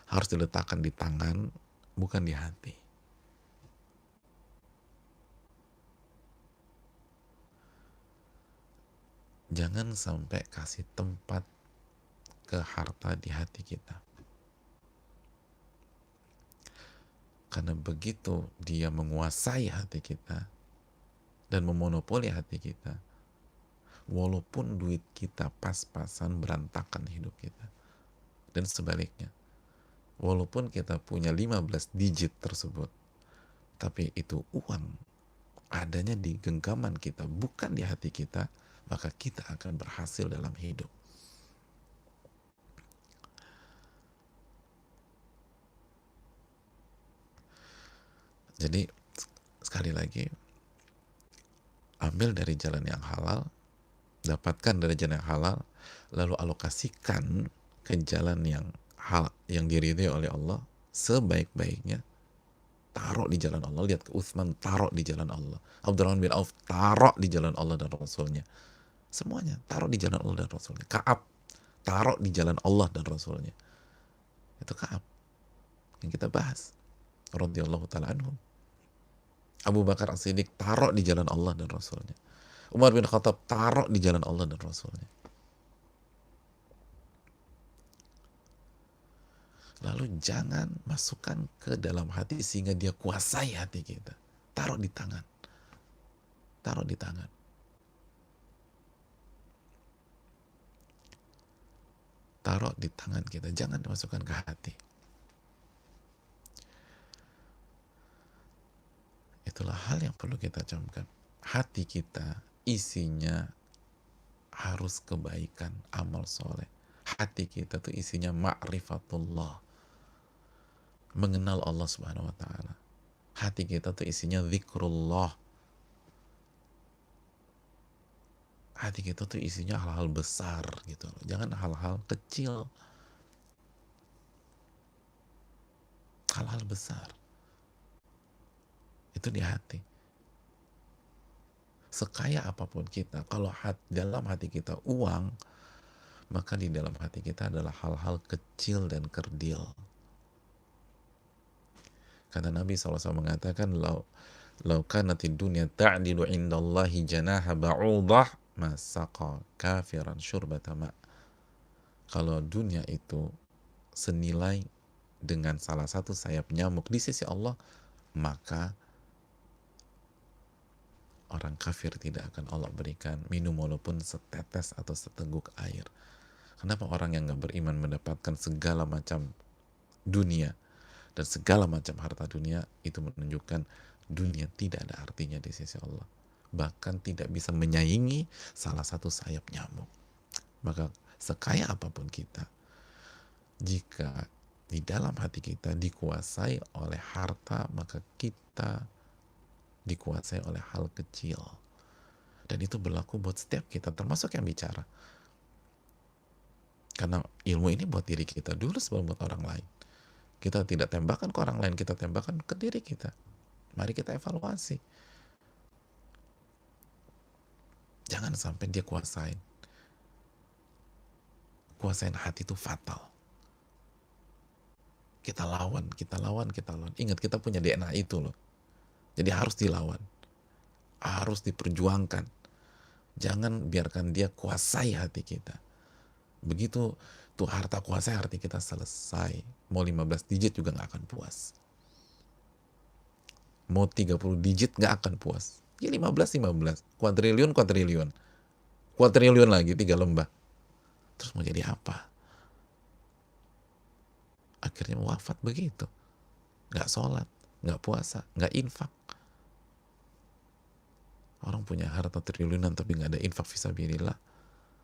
harus diletakkan di tangan, bukan di hati. Jangan sampai kasih tempat ke harta di hati kita. Karena begitu dia menguasai hati kita dan memonopoli hati kita, walaupun duit kita pas-pasan, berantakan hidup kita. Dan sebaliknya, walaupun kita punya 15 digit tersebut, tapi itu uang adanya di genggaman kita, bukan di hati kita, maka kita akan berhasil dalam hidup. Jadi sekali lagi, ambil dari jalan yang halal, dapatkan dari jalan yang halal, lalu alokasikan ke jalan yang yang diridhai oleh Allah sebaik-baiknya. Taruh di jalan Allah. Lihat ke Utsman, taruh di jalan Allah. Abdurrahman bin Auf, taruh di jalan Allah dan Rasulnya. Semuanya taruh di jalan Allah dan Rasulnya. Ka'ab, taruh di jalan Allah dan Rasulnya. Itu Ka'ab yang kita bahas, radhiyallahu ta'ala anhum. Abu Bakar As-Siddiq, taruh di jalan Allah dan Rasulnya. Umar bin Khattab, taruh di jalan Allah dan Rasulnya. Lalu jangan masukkan ke dalam hati sehingga dia kuasai hati kita. Taruh di tangan. Taruh di tangan. Taruh di tangan kita. Jangan dimasukkan ke hati. Itulah hal yang perlu kita camkan. Hati kita isinya harus kebaikan, amal soleh. Hati kita tuh isinya ma'rifatullah, mengenal Allah Subhanahu wa ta'ala. Hati kita tuh isinya zikrullah. Hati kita tuh isinya hal-hal besar gitu loh. Jangan hal-hal kecil. Hal-hal besar. Itu di hati. Sekaya apapun kita, kalau dalam hati kita uang, maka di dalam hati kita adalah hal-hal kecil dan kerdil. Karena Nabi SAW mengatakan, "Lau kanatid dunya ta'dilu indallahi janaha ba'udah, masaqa kafiran syurbata ma'." Kalau dunia itu senilai dengan salah satu sayap nyamuk di sisi Allah, maka orang kafir tidak akan Allah berikan minum walaupun setetes atau seteguk air. Kenapa orang yang gak beriman mendapatkan segala macam dunia dan segala macam harta dunia? Itu menunjukkan dunia tidak ada artinya di sisi Allah, bahkan tidak bisa menyaingi salah satu sayap nyamuk. Maka sekaya apapun kita, jika di dalam hati kita dikuasai oleh harta, maka kita dikuasai oleh hal kecil. Dan itu berlaku buat setiap kita, termasuk yang bicara. Karena ilmu ini buat diri kita dulu sebelum buat orang lain. Kita tidak tembakan ke orang lain, kita tembakan ke diri kita. Mari kita evaluasi. Jangan sampai dia kuasain. Kuasain hati itu fatal. Kita lawan. Ingat, kita punya DNA itu loh. Jadi harus dilawan. Harus diperjuangkan. Jangan biarkan dia kuasai hati kita. Begitu tuh harta kuasai, arti kita selesai. Mau 15 digit juga nggak akan puas. Mau 30 digit nggak akan puas. Ya 15, kuadriliun, kuadriliun lagi 3 lembah. Terus mau jadi apa? Akhirnya wafat begitu. Nggak sholat, nggak puasa, nggak infak. Orang punya harta triliunan tapi nggak ada infak fisabilillah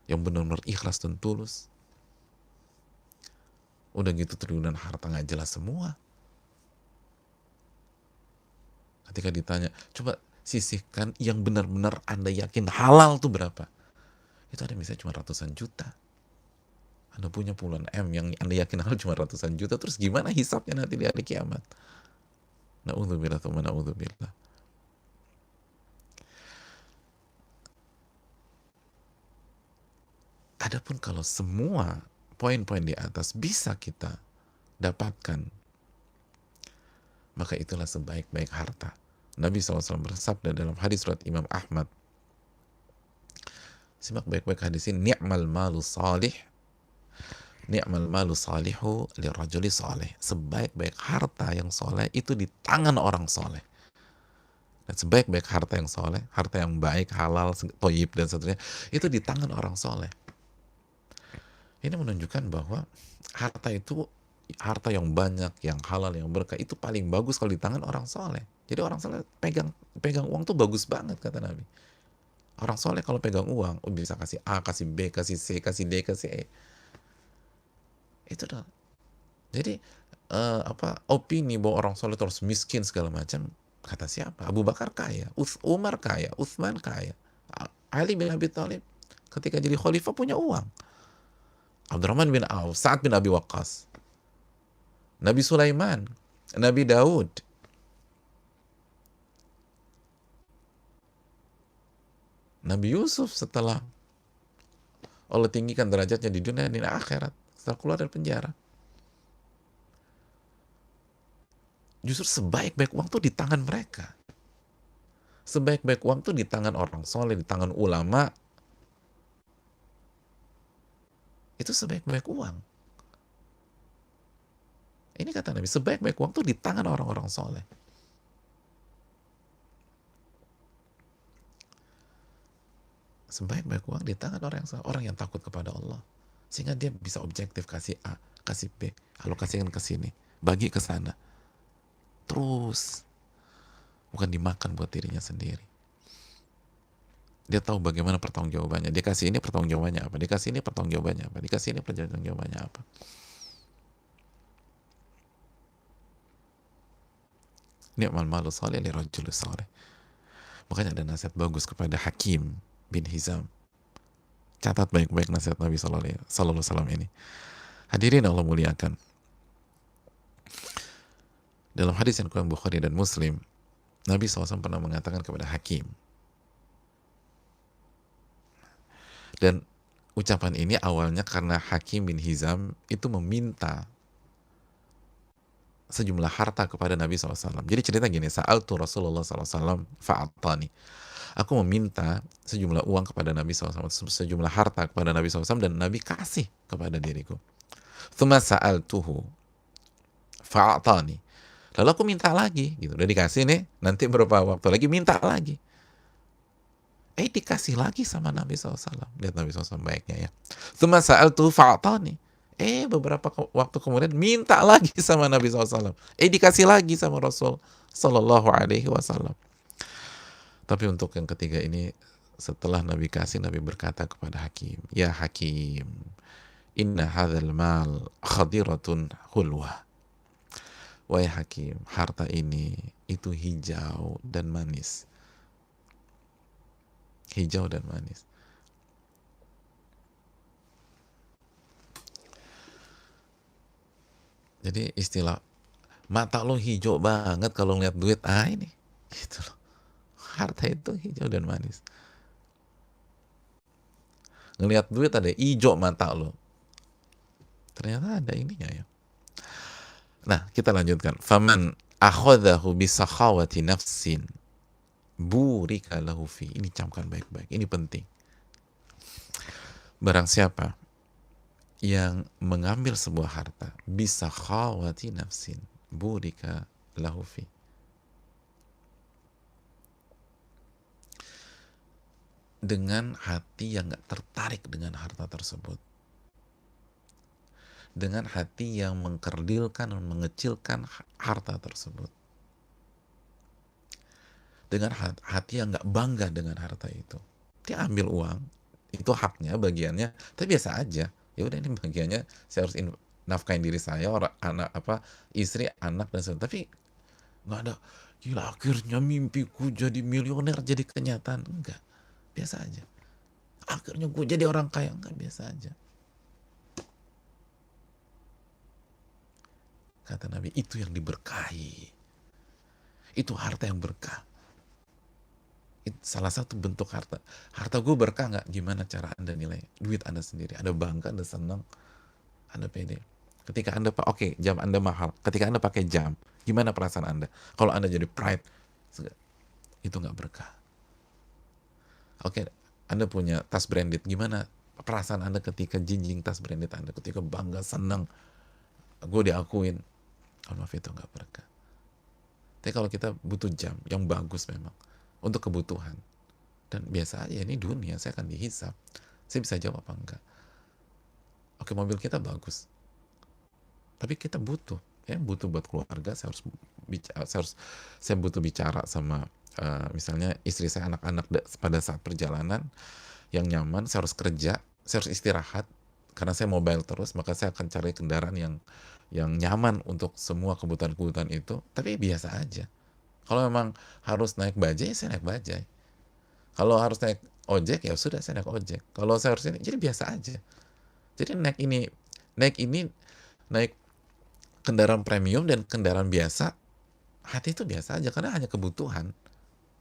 yang benar-benar ikhlas dan tulus. Udah gitu triliunan harta nggak jelas semua. Ketika ditanya, coba sisihkan yang benar-benar Anda yakin halal tuh berapa? Itu ada misalnya cuma ratusan juta. Anda punya puluhan M yang Anda yakin halal cuma ratusan juta, terus gimana hisapnya nanti di hari kiamat? Na'udzubillah, na'udzubillah. Adapun kalau semua poin-poin di atas bisa kita dapatkan, maka itulah sebaik-baik harta. Nabi SAW bersabda dalam hadis riwayat Imam Ahmad, simak baik-baik hadis ini, ni'mal malu salih, ni'mal malu salihu lirajuli salih. Sebaik-baik harta yang soleh itu di tangan orang soleh. Dan sebaik-baik harta yang soleh, harta yang baik, halal, toyib dan seterusnya, itu di tangan orang soleh. Ini menunjukkan bahwa harta itu, harta yang banyak, yang halal, yang berkah, itu paling bagus kalau di tangan orang soleh. Jadi orang soleh pegang uang tuh bagus banget, kata Nabi. Orang soleh kalau pegang uang, bisa kasih A, kasih B, kasih C, kasih D, kasih E. Itu dah. Jadi opini bahwa orang soleh terus miskin segala macam, kata siapa? Abu Bakar kaya, Umar kaya, Utsman kaya, Ali bin Abi Thalib ketika jadi khalifah punya uang. Abdurrahman bin Auf, Sa'ad bin Abi Waqqas, Nabi Sulaiman, Nabi Daud, Nabi Yusuf setelah Allah tinggikan derajatnya di dunia dan di akhirat, setelah keluar dari penjara. Justru sebaik-baik uang tuh di tangan mereka. Sebaik-baik uang tuh di tangan orang soleh, di tangan ulama. Itu sebaik-baik uang. Ini kata Nabi, sebaik-baik uang tuh di tangan orang-orang soleh. Sebaik-baik uang di tangan orang yang takut kepada Allah. Sehingga dia bisa objektif, kasih A, kasih B, alokasikan ke sini, bagi ke sana. Terus. Bukan dimakan buat dirinya sendiri. Dia tahu bagaimana pertanggungjawabannya. Dia kasih ini pertanggungjawabannya apa. Dia kasih ini pertanggungjawabannya apa. Dikasih ini pertanggungjawabannya apa. Ni'mal malu salih li rajul salih. Makanya ada nasihat bagus kepada Hakim bin Hizam. Catat baik-baik nasihat Nabi Sallallahu Alaihi Wasallam ini. Hadirin Allah muliakan. Dalam hadis yang Quran Bukhari dan Muslim, Nabi SAW pernah mengatakan kepada Hakim. Dan ucapan ini awalnya karena Hakim bin Hizam itu meminta sejumlah harta kepada Nabi SAW. Jadi cerita gini, sa'altu Rasulullah SAW fa'atani. Aku meminta sejumlah uang kepada Nabi SAW, sejumlah harta kepada Nabi SAW, dan Nabi kasih kepada diriku. Tsumma sa'altuhu fa'atani. Lalu aku minta lagi, gitu. Udah dikasih nih, nanti beberapa waktu lagi minta lagi. Dikasih lagi sama Nabi SAW. Lihat Nabi SAW baiknya ya. Tsumma sa'altuhu fa'atani. Beberapa waktu kemudian minta lagi sama Nabi SAW. Dikasih lagi sama Rasul Sallallahu Alaihi Wasallam. Tapi untuk yang ketiga ini, setelah Nabi kasih, Nabi berkata kepada Hakim, ya Hakim, inna hadzal mal khadiratun hulwa. Wahai Hakim, harta ini itu hijau dan manis. Hijau dan manis. Jadi istilah mata lo hijau banget kalau ngeliat duit, ini gitu loh. Harta itu hijau dan manis. Ngelihat duit ada hijau mata lo. Ternyata ada ininya ya. Nah, kita lanjutkan. Faman akhadhahu bisakhawati nafsin burika lahu fi. Ini camkan baik-baik. Ini penting. Barang siapa yang mengambil sebuah harta bisa khawati nafsin burika lahu fi, dengan hati yang gak tertarik dengan harta tersebut, dengan hati yang mengkerdilkan dan mengecilkan harta tersebut, dengan hati yang gak bangga dengan harta itu. Dia ambil uang, itu haknya, bagiannya, tapi biasa aja. Ya udah, ini bagiannya, saya harus nafkahin diri saya, orang anak istri, anak dan sebagainya. Tapi nggak ada, gila akhirnya mimpiku jadi miliuner jadi kenyataan. Enggak, biasa aja. Akhirnya gue jadi orang kaya. Enggak, biasa aja. Kata Nabi, itu yang diberkahi. Itu harta yang berkah. Salah satu bentuk harta. Harta gue berkah nggak? Gimana cara Anda nilai? Duit Anda sendiri. Anda bangga, Anda senang, Anda pede. Ketika Anda oke, jam Anda mahal. Ketika Anda pakai jam, gimana perasaan Anda? Kalau Anda jadi pride, itu nggak berkah. Oke, Anda punya tas branded. Gimana perasaan Anda ketika jinjing tas branded Anda? Ketika bangga, senang, gue diakuin. Kalau maaf, itu nggak berkah. Tapi kalau kita butuh jam yang bagus memang untuk kebutuhan, dan biasa aja, ini dunia, saya akan dihisap, saya bisa jawab apa enggak. Oke, mobil kita bagus, tapi kita butuh, ya butuh buat keluarga. Saya butuh bicara sama misalnya istri saya, anak-anak pada saat perjalanan yang nyaman. Saya harus kerja, saya harus istirahat karena saya mobile terus, maka saya akan cari kendaraan yang nyaman untuk semua kebutuhan-kebutuhan itu. Tapi biasa aja. Kalau memang harus naik bajai, saya naik bajai. Kalau harus naik ojek, ya sudah, saya naik ojek. Kalau saya harus ini, jadi biasa aja. Jadi naik kendaraan premium dan kendaraan biasa, hati itu biasa aja, karena hanya kebutuhan.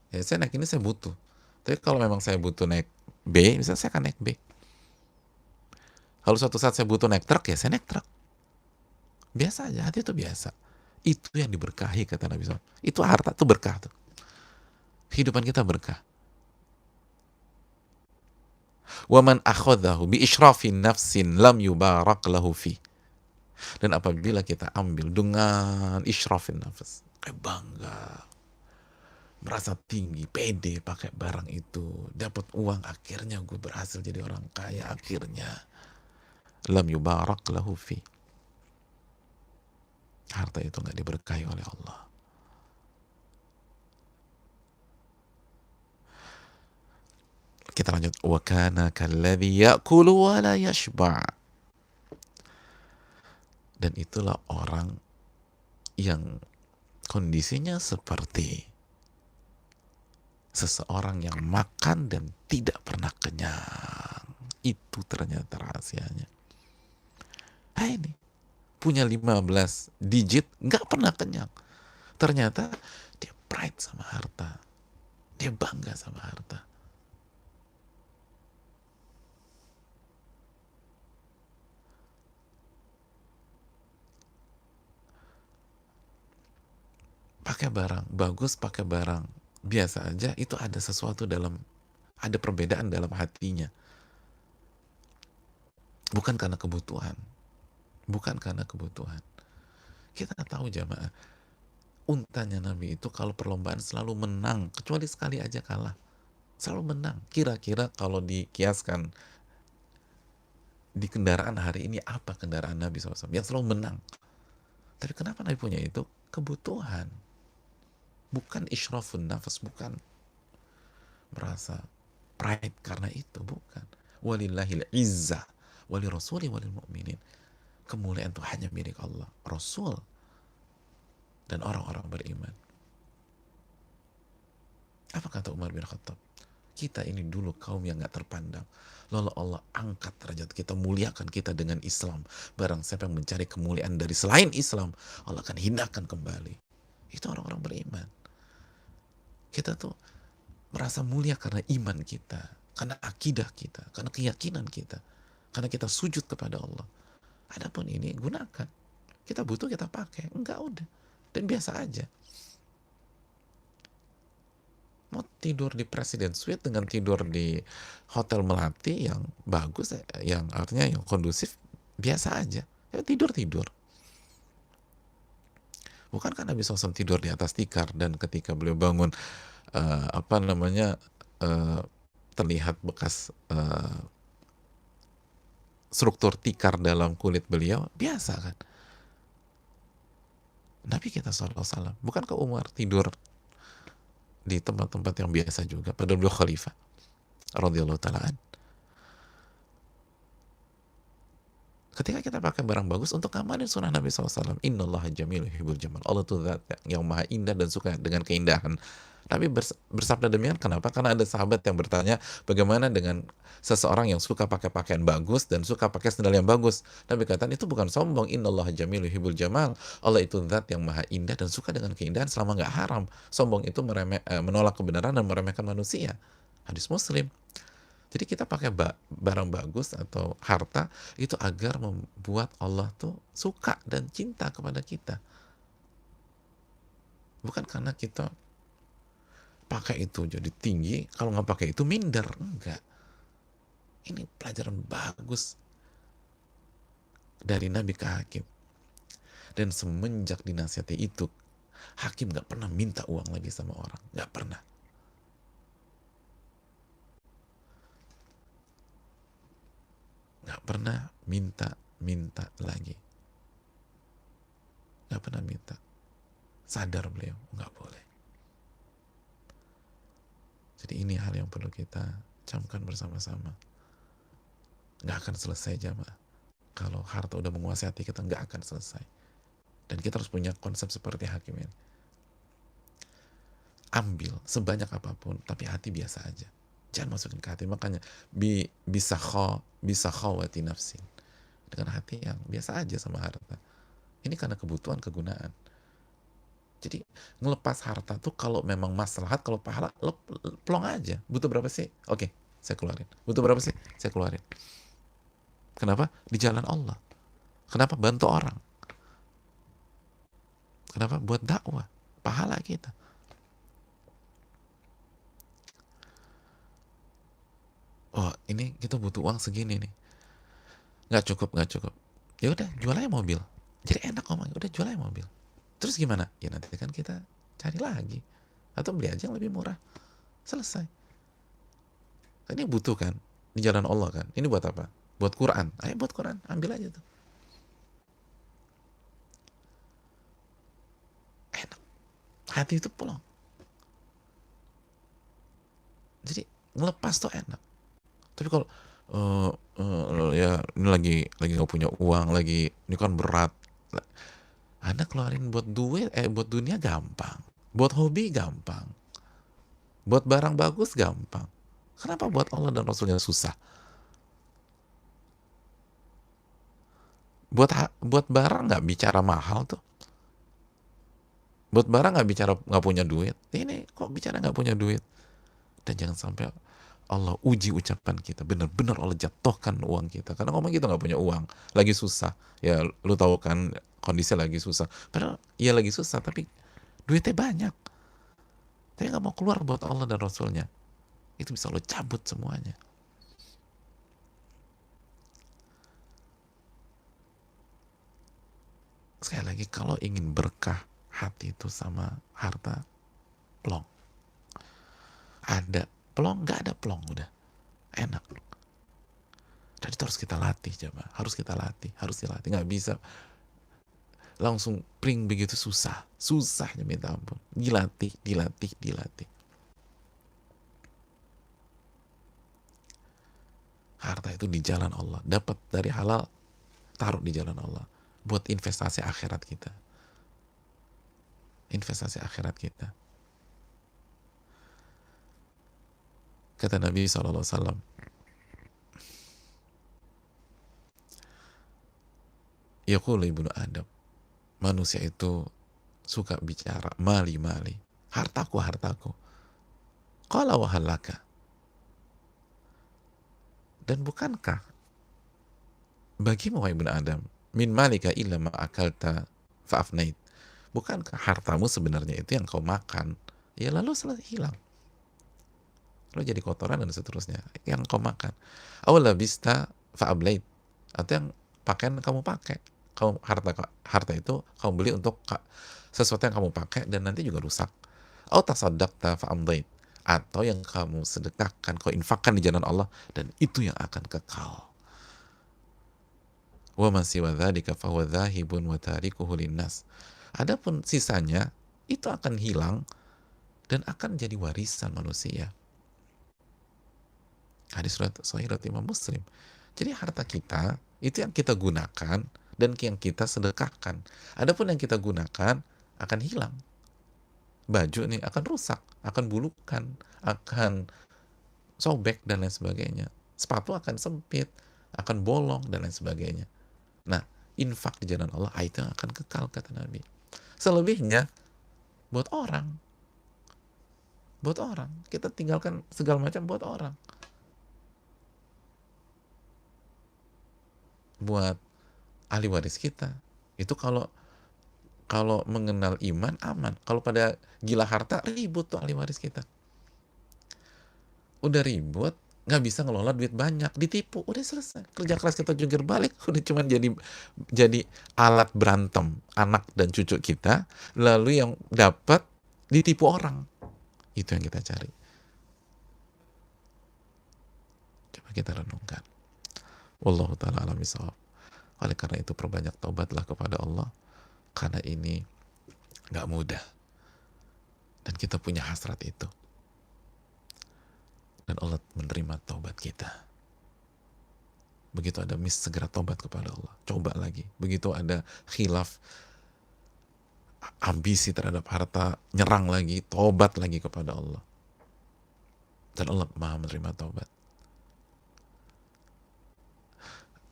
Ya, saya naik ini saya butuh. Tapi kalau memang saya butuh naik B, misalnya saya akan naik B. Kalau suatu saat saya butuh naik truk, ya saya naik truk. Biasa aja, hati itu biasa. Itu yang diberkahi, kata Nabi SAW. Itu harta, itu berkah tuh. Kehidupan kita berkah. Waman akhadahu bi isyrafin nafsin lam yubarak lahu fi. Dan apabila kita ambil dengan isyrafin nafs, kayak bangga, merasa tinggi, pede pakai barang itu, dapat uang, akhirnya gue berhasil jadi orang kaya, akhirnya lam yubarak lahu fi. Harta itu nggak diberkahi oleh Allah. Kita lanjut. Wa kana kalladzi ya'kulu wa la yashba'. Dan itulah orang yang kondisinya seperti seseorang yang makan dan tidak pernah kenyang. Itu ternyata rahasianya. Nah, ini punya 15 digit, nggak pernah kenyang. Ternyata dia pride sama harta. Dia bangga sama harta. Pakai barang bagus, pakai barang biasa aja, itu ada sesuatu ada perbedaan dalam hatinya. Bukan karena kebutuhan. Bukan karena kebutuhan. Kita tahu jamaah, untanya Nabi itu kalau perlombaan selalu menang, kecuali sekali aja kalah. Selalu menang. Kira-kira kalau dikiaskan di kendaraan hari ini, apa kendaraan Nabi SAW yang selalu menang? Tapi kenapa Nabi punya itu? Kebutuhan. Bukan isyrafun nafas, bukan merasa pride karena itu, bukan. Walillahil izzah wali rasuli walil mu'minin. Kemuliaan itu hanya milik Allah, Rasul, dan orang-orang beriman. Apa kata Umar bin Khattab? Kita ini dulu kaum yang gak terpandang, lalu Allah angkat derajat kita, muliakan kita dengan Islam. Barang siapa yang mencari kemuliaan dari selain Islam, Allah akan hinakan kembali. Itu orang-orang beriman. Kita tuh merasa mulia karena iman kita, karena akidah kita, karena keyakinan kita, karena kita sujud kepada Allah. Adapun ini gunakan, kita butuh kita pakai, enggak udah, dan biasa aja. Mau tidur di Presiden Suite dengan tidur di Hotel Melati yang bagus, yang artinya yang kondusif, biasa aja, ya tidur-tidur. Bukankah Nabi SAW tidur di atas tikar, dan ketika beliau bangun, apa namanya, eh, terlihat bekas struktur tikar dalam kulit beliau, biasa kan? Nabi kita SAW, bukankah Umar tidur di tempat-tempat yang biasa juga, padahal beliau khalifah radhiyallahu taala. Ketika kita pakai barang bagus untuk ngamalin sunnah Nabi SAW, innallaha jamilun yuhibbul jamal. Allah itu zat yang maha indah dan suka dengan keindahan. Nabi bersabda demikian, kenapa? Karena ada sahabat yang bertanya, bagaimana dengan seseorang yang suka pakai pakaian bagus dan suka pakai sendal yang bagus? Nabi katakan, itu bukan sombong. Innallaha jamilun yuhibbul jamal. Allah itu zat yang maha indah dan suka dengan keindahan selama nggak haram. Sombong itu menolak kebenaran dan meremehkan manusia. Hadis Muslim. Jadi kita pakai barang bagus atau harta itu agar membuat Allah tuh suka dan cinta kepada kita. Bukan karena kita pakai itu jadi tinggi, kalau nggak pakai itu minder. Enggak. Ini pelajaran bagus dari Nabi ke Hakim. Dan semenjak dinasihati itu, Hakim nggak pernah minta uang lagi sama orang. Nggak pernah. Nggak pernah minta lagi. Nggak pernah minta. Sadar beliau, nggak boleh. Jadi ini hal yang perlu kita camkan bersama-sama. Nggak akan selesai jamaah. Kalau harta udah menguasai hati kita, nggak akan selesai. Dan kita harus punya konsep seperti Hakim ini. Ambil sebanyak apapun, tapi hati biasa aja. Jangan masukin ke hati. Makanya bisa khawati nafsin. Dengan hati yang biasa aja sama harta. Ini karena kebutuhan, kegunaan. Jadi ngelepas harta tuh kalau memang maslahat, kalau pahala, plong aja. Butuh berapa sih? Oke, saya keluarin. Butuh berapa sih? Saya keluarin. Kenapa? Di jalan Allah. Kenapa? Bantu orang. Kenapa? Buat dakwah. Pahala kita. Oh, ini kita butuh uang segini nih. Nggak cukup. Ya udah, jual aja mobil. Jadi enak ngomong, udah jual aja mobil. Terus gimana? Ya nanti kan kita cari lagi. Atau beli aja yang lebih murah. Selesai. Ini butuh kan? Di jalan Allah kan? Ini buat apa? Buat Quran. Ayo buat Quran. Ambil aja tuh. Enak. Hati itu pulang. Jadi ngelepas tuh enak. Tapi kalau ya ini lagi nggak punya uang, lagi ini kan berat. Anda keluarin buat buat dunia gampang, buat hobi gampang, buat barang bagus gampang. Kenapa buat Allah dan Rasulnya susah? Buat barang nggak bicara mahal tuh. Buat barang nggak bicara nggak punya duit. Ini kok bicara nggak punya duit? Dan jangan sampai Allah uji ucapan kita, benar-benar Allah jatuhkan uang kita, karena ngomong kita nggak punya uang, lagi susah, ya lu tahu kan kondisi lagi susah, padahal ya lagi susah tapi duitnya banyak, tapi nggak mau keluar buat Allah dan Rasulnya, itu bisa lo cabut semuanya. Sekali lagi, kalau ingin berkah hati itu sama harta, plong. Ada plong, nggak ada plong, udah enak. Dan itu harus kita latih, coba. Harus dilatih. Nggak bisa langsung pring begitu, susahnya minta ampun. Dilatih. Harta itu di jalan Allah, dapat dari halal, taruh di jalan Allah, buat investasi akhirat kita. Kata Nabi SAW, yaqulu ibnu Adam, manusia itu suka bicara mali, hartaku. Qala wa halaka, dan bukankah bagimu wahai ibnu Adam, min malika illa ma akalta fa'afnait, bukankah hartamu sebenarnya itu yang kau makan, ya lalu hilang, lo jadi kotoran dan seterusnya, yang kau makan. Aw labista fa'ablait, atau yang pakaian kamu pakai, kamu harta itu kamu beli untuk sesuatu yang kamu pakai dan nanti juga rusak. Au tasaddaqta fa amdait, atau yang kamu sedekahkan, kau infakkan di jalan Allah dan itu yang akan kekal. Wa ma siwa dzalika fa huwa dzahibun wa tarikuhu linnas. Adapun sisanya itu akan hilang dan akan jadi warisan manusia. Hadis sahih riwayat Imam Muslim. Jadi harta kita itu yang kita gunakan dan yang kita sedekahkan. Adapun yang kita gunakan akan hilang. Baju nih akan rusak, akan bulukan, akan sobek dan lain sebagainya. Sepatu akan sempit, akan bolong dan lain sebagainya. Nah, infak di jalan Allah itu yang akan kekal, kata Nabi. Selebihnya buat orang. Buat orang. Kita tinggalkan segala macam buat orang. Buat ahli waris kita. Itu kalau mengenal iman aman. Kalau pada gila harta ribut tuh ahli waris kita. Udah ribut, nggak bisa ngelola duit banyak, ditipu, udah selesai. Kerja keras kita jungkir balik, udah cuma jadi alat berantem anak dan cucu kita, lalu yang dapat ditipu orang. Itu yang kita cari. Coba kita renungkan. Wallahu ta'ala alam bisawab. Oleh karena itu perbanyak taubatlah kepada Allah, karena ini nggak mudah dan kita punya hasrat itu, dan Allah menerima taubat kita. Begitu ada segera taubat kepada Allah, coba lagi. Begitu ada khilaf, ambisi terhadap harta, nyerang lagi, taubat lagi kepada Allah, dan Allah maha menerima taubat.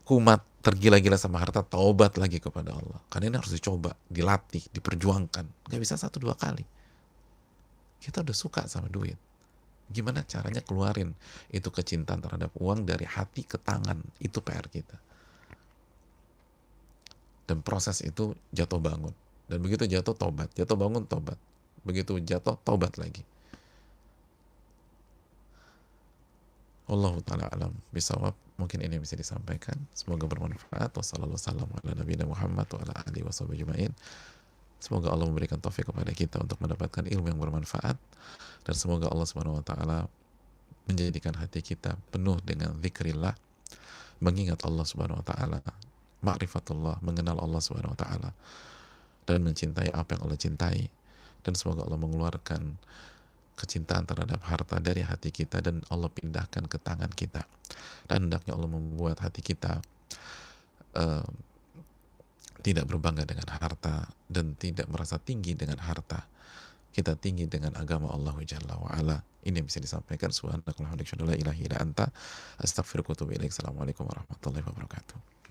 Kumat, tergila-gila sama harta, taubat lagi kepada Allah. Karena ini harus dicoba, dilatih, diperjuangkan. Gak bisa 1-2 kali. Kita udah suka sama duit. Gimana caranya keluarin itu kecintaan terhadap uang dari hati ke tangan? Itu PR kita. Dan proses itu jatuh bangun. Dan begitu jatuh, taubat. Jatuh bangun, taubat. Begitu jatuh, taubat lagi. Wallahu ta'ala alam bisawab. Mungkin ini bisa disampaikan. Semoga bermanfaat. Wassalamualaikum warahmatullahi wabarakatuh. Semoga Allah memberikan taufik kepada kita untuk mendapatkan ilmu yang bermanfaat, dan semoga Allah Subhanahu wa taala menjadikan hati kita penuh dengan zikrillah, mengingat Allah Subhanahu wa taala, ma'rifatullah, mengenal Allah Subhanahu wa taala, dan mencintai apa yang Allah cintai. Dan semoga Allah mengeluarkan kecintaan terhadap harta dari hati kita dan Allah pindahkan ke tangan kita. Dan hendaknya Allah membuat hati kita tidak berbangga dengan harta dan tidak merasa tinggi dengan harta. Kita tinggi dengan agama Allah Jalla wa'ala. Ini yang bisa disampaikan. Subhanakallahumma wa bihamdika, la ilaha illa anta, astaghfiruka wa atubu ilaik. Assalamualaikum warahmatullahi wabarakatuh.